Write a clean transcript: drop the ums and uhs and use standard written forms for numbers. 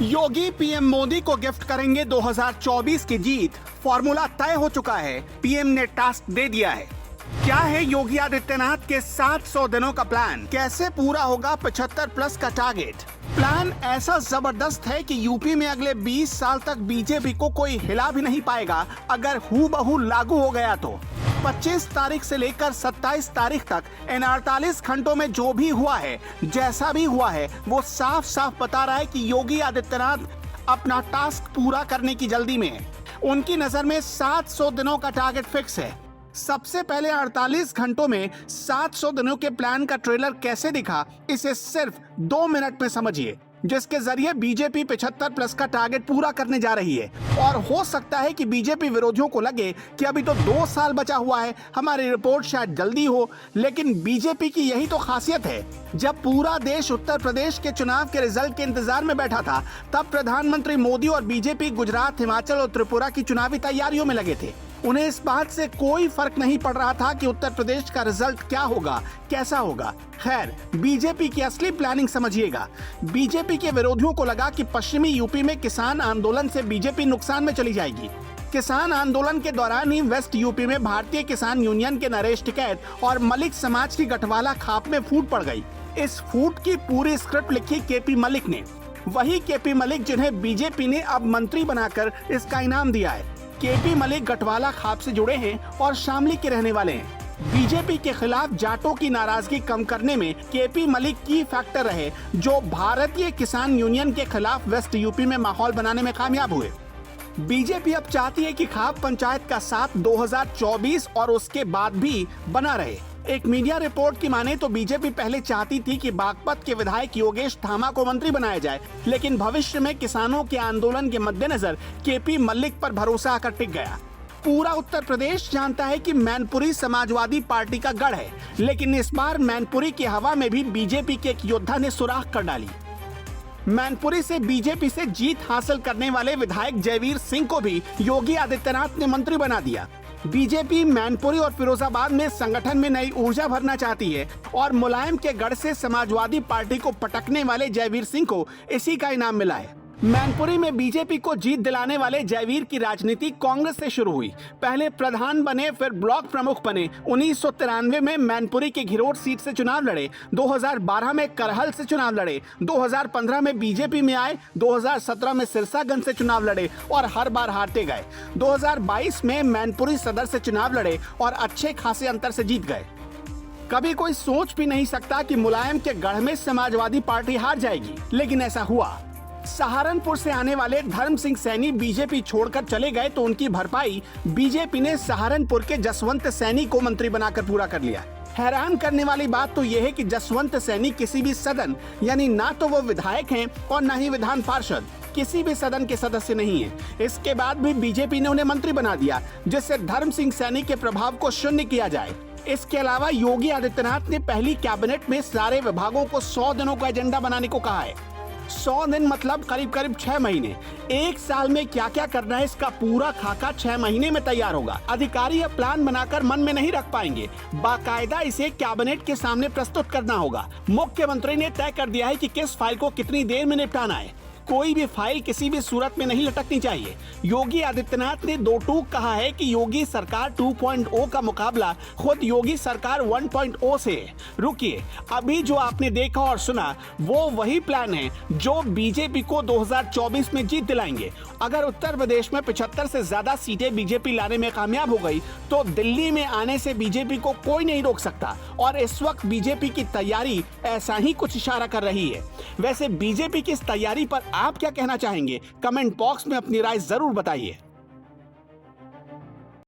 योगी PM Modi को gift करेंगे 2024 की जीत। फॉर्मूला तय हो चुका है, पीएम ने टास्क दे दिया है। क्या है योगी आदित्यनाथ के 700 दिनों का प्लान? कैसे पूरा होगा 75 प्लस का टारगेट? प्लान ऐसा जबरदस्त है कि यूपी में अगले 20 साल तक बीजेपी को कोई हिला भी नहीं पाएगा अगर हूबहू लागू हो गया तो। 25 तारीख से लेकर 27 तारीख तक इन 48 घंटों में जो भी हुआ है, जैसा भी हुआ है, वो साफ साफ बता रहा है कि योगी आदित्यनाथ अपना टास्क पूरा करने की जल्दी में है। उनकी नजर में 700 दिनों का टारगेट फिक्स है। सबसे पहले 48 घंटों में 700 दिनों के प्लान का ट्रेलर कैसे दिखा, इसे सिर्फ 2 मिनट में समझिए, जिसके जरिए बीजेपी 75 प्लस का टारगेट पूरा करने जा रही है। और हो सकता है कि बीजेपी विरोधियों को लगे कि अभी तो 2 साल बचा हुआ है, हमारी रिपोर्ट शायद जल्दी हो, लेकिन बीजेपी की यही तो खासियत है। जब पूरा देश उत्तर प्रदेश के चुनाव के रिजल्ट के इंतजार में बैठा था, तब प्रधानमंत्री मोदी और बीजेपी गुजरात, हिमाचल और त्रिपुरा की चुनावी तैयारियों में लगे थे। उन्हें इस बात से कोई फर्क नहीं पड़ रहा था कि उत्तर प्रदेश का रिजल्ट क्या होगा, कैसा होगा। खैर, बीजेपी की असली प्लानिंग समझिएगा। बीजेपी के विरोधियों को लगा कि पश्चिमी यूपी में किसान आंदोलन से बीजेपी नुकसान में चली जाएगी। किसान आंदोलन के दौरान ही वेस्ट यूपी में भारतीय किसान यूनियन के नरेश टिकैत और मलिक समाज की गठवाला खाप में फूट पड़ गई। इस फूट की पूरी स्क्रिप्ट लिखी केपी मलिक ने। वही केपी मलिक जिन्हें बीजेपी ने अब मंत्री बनाकर इसका इनाम दिया है। केपी मलिक गठवाला खाप से जुड़े हैं और शामली के रहने वाले हैं। बीजेपी के खिलाफ जाटों की नाराजगी कम करने में केपी मलिक की फैक्टर रहे, जो भारतीय किसान यूनियन के खिलाफ वेस्ट यूपी में माहौल बनाने में कामयाब हुए। बीजेपी अब चाहती है कि खाप पंचायत का साथ 2024 और उसके बाद भी बना रहे। एक मीडिया रिपोर्ट की माने तो बीजेपी पहले चाहती थी कि बागपत के विधायक योगेश थामा को मंत्री बनाया जाए, लेकिन भविष्य में किसानों के आंदोलन के मद्देनजर केपी मलिक पर भरोसा आकर टिक गया। पूरा उत्तर प्रदेश जानता है कि मैनपुरी समाजवादी पार्टी का गढ़ है, लेकिन इस बार मैनपुरी की हवा में भी बीजेपी के एक योद्धा ने सुराख कर डाली। मैनपुरी से बीजेपी से जीत हासिल करने वाले विधायक जयवीर सिंह को भी योगी आदित्यनाथ ने मंत्री बना दिया। बीजेपी मैनपुरी और फिरोजाबाद में संगठन में नई ऊर्जा भरना चाहती है और मुलायम के गढ़ से समाजवादी पार्टी को पटकने वाले जयवीर सिंह को इसी का इनाम मिला है। मैनपुरी में बीजेपी को जीत दिलाने वाले जयवीर की राजनीति कांग्रेस से शुरू हुई। पहले प्रधान बने, फिर ब्लॉक प्रमुख बने। 1993 में मैनपुरी के घिरोट सीट से चुनाव लड़े, 2012 में करहल से चुनाव लड़े, 2015 में बीजेपी में आए, 2017 में सिरसागंज से चुनाव लड़े और हर बार हारते गए। 2022 में मैनपुरी सदर से चुनाव लड़े और अच्छे खासे अंतर से जीत गए। कभी कोई सोच भी नहीं सकता कि मुलायम के गढ़ में समाजवादी पार्टी हार जाएगी, लेकिन ऐसा हुआ। सहारनपुर से आने वाले धर्म सिंह सैनी बीजेपी छोड़कर चले गए तो उनकी भरपाई बीजेपी ने सहारनपुर के जसवंत सैनी को मंत्री बनाकर पूरा कर लिया। हैरान करने वाली बात तो यह है कि जसवंत सैनी किसी भी सदन, यानी ना तो वो विधायक हैं और ना ही विधान पार्षद, किसी भी सदन के सदस्य नहीं है। इसके बाद भी बीजेपी ने उन्हें मंत्री बना दिया, जिससे धर्म सिंह सैनी के प्रभाव को शून्य किया जाए। इसके अलावा योगी आदित्यनाथ ने पहली कैबिनेट में सारे विभागों को 100 दिनों का एजेंडा बनाने को कहा है। 100 दिन मतलब करीब 6 महीने। 1 साल में क्या क्या करना है, इसका पूरा खाका 6 महीने में तैयार होगा। अधिकारी अब प्लान बनाकर मन में नहीं रख पाएंगे, बाकायदा इसे कैबिनेट के सामने प्रस्तुत करना होगा। मुख्यमंत्री ने तय कर दिया है कि किस फाइल को कितनी देर में निपटाना है। कोई भी फाइल किसी भी सूरत में नहीं लटकनी चाहिए। योगी आदित्यनाथ ने 2 टूक कहा है कि योगी सरकार 2.0 का मुकाबला खुद योगी सरकार 1.0 से है। रुकिए, अभी जो आपने देखा और सुना वो वही प्लान है जो बीजेपी को 2024 में जीत दिलाएंगे। अगर उत्तर प्रदेश में 75 से ज्यादा सीटें बीजेपी लाने में कामयाब हो गई तो दिल्ली में आने से बीजेपी को कोई नहीं रोक सकता। और इस वक्त बीजेपी की तैयारी ऐसा ही कुछ इशारा कर रही है। वैसे बीजेपी की इस तैयारी पर आप क्या कहना चाहेंगे? कमेंट बॉक्स में अपनी राय जरूर बताइए।